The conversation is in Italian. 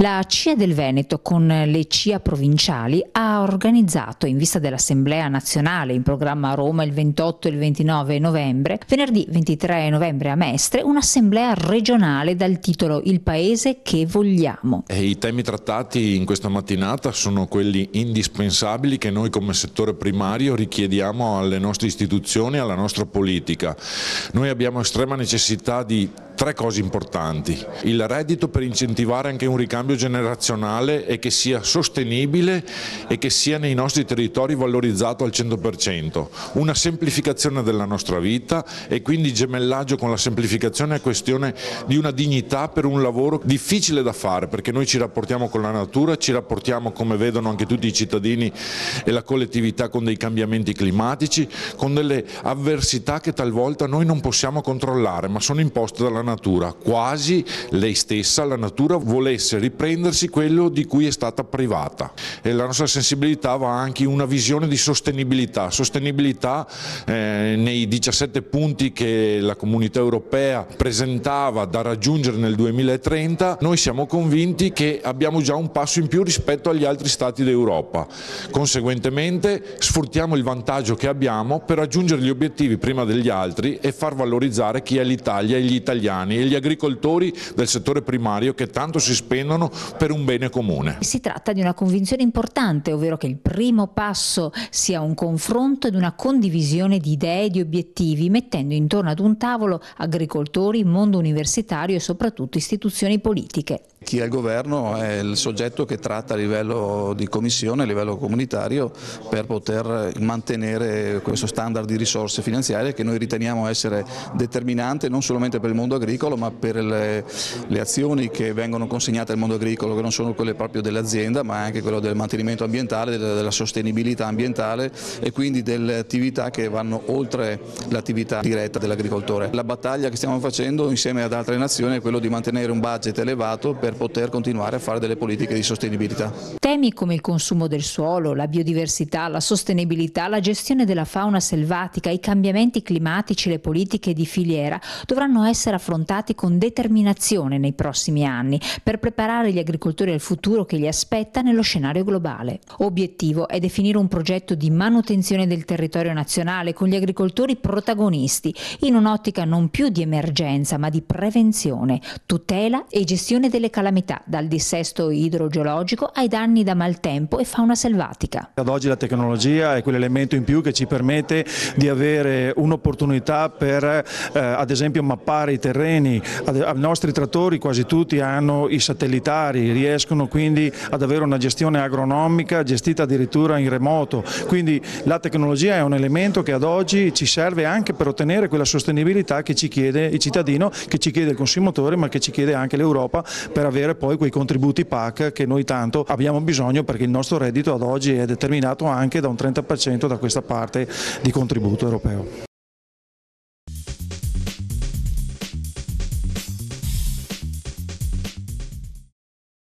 La CIA del Veneto con le CIA provinciali ha organizzato, in vista dell'Assemblea Nazionale in programma a Roma il 28 e il 29 novembre, venerdì 23 novembre a Mestre, un'assemblea regionale dal titolo Il Paese che vogliamo. I temi trattati in questa mattinata sono quelli indispensabili che noi come settore primario richiediamo alle nostre istituzioni e alla nostra politica. Noi abbiamo estrema necessità di tre cose importanti: il reddito per incentivare anche un ricambio generazionale e che sia sostenibile e che sia nei nostri territori valorizzato al 100%, una semplificazione della nostra vita e quindi gemellaggio con la semplificazione è questione di una dignità per un lavoro difficile da fare, perché noi ci rapportiamo con la natura, ci rapportiamo, come vedono anche tutti i cittadini e la collettività, con dei cambiamenti climatici, con delle avversità che talvolta noi non possiamo controllare ma sono imposte dalla natura, quasi lei stessa, la natura, volesse riprendersi quello di cui è stata privata. E la nostra sensibilità va anche in una visione di sostenibilità, nei 17 punti che la Comunità Europea presentava da raggiungere nel 2030, noi siamo convinti che abbiamo già un passo in più rispetto agli altri Stati d'Europa. Conseguentemente sfruttiamo il vantaggio che abbiamo per raggiungere gli obiettivi prima degli altri e far valorizzare chi è l'Italia e gli italiani e gli agricoltori del settore primario che tanto si spendono per un bene comune. Si tratta di una convinzione importante, ovvero che il primo passo sia un confronto ed una condivisione di idee e di obiettivi, mettendo intorno ad un tavolo agricoltori, mondo universitario e soprattutto istituzioni politiche. Chi è il governo è il soggetto che tratta a livello di commissione, a livello comunitario, per poter mantenere questo standard di risorse finanziarie che noi riteniamo essere determinante non solamente per il mondo agricolo ma per le azioni che vengono consegnate al mondo agricolo, che non sono quelle proprio dell'azienda ma anche quello del mantenimento ambientale, della sostenibilità ambientale e quindi delle attività che vanno oltre l'attività diretta dell'agricoltore. La battaglia che stiamo facendo insieme ad altre nazioni è quello di mantenere un budget elevato per poter continuare a fare delle politiche di sostenibilità. Temi come il consumo del suolo, la biodiversità, la sostenibilità, la gestione della fauna selvatica, i cambiamenti climatici, le politiche di filiera dovranno essere affrontati con determinazione nei prossimi anni per preparare gli agricoltori al futuro che li aspetta nello scenario globale. Obiettivo è definire un progetto di manutenzione del territorio nazionale con gli agricoltori protagonisti in un'ottica non più di emergenza ma di prevenzione, tutela e gestione delle calamità, dal dissesto idrogeologico ai danni da maltempo e fauna selvatica. Ad oggi la tecnologia è quell'elemento in più che ci permette di avere un'opportunità per ad esempio mappare i terreni. I nostri trattori quasi tutti hanno i satellitari, riescono quindi ad avere una gestione agronomica gestita addirittura in remoto, quindi la tecnologia è un elemento che ad oggi ci serve anche per ottenere quella sostenibilità che ci chiede il cittadino, che ci chiede il consumatore ma che ci chiede anche l'Europa per avere poi quei contributi PAC che noi tanto abbiamo bisogno, perché il nostro reddito ad oggi è determinato anche da un 30% da questa parte di contributo europeo.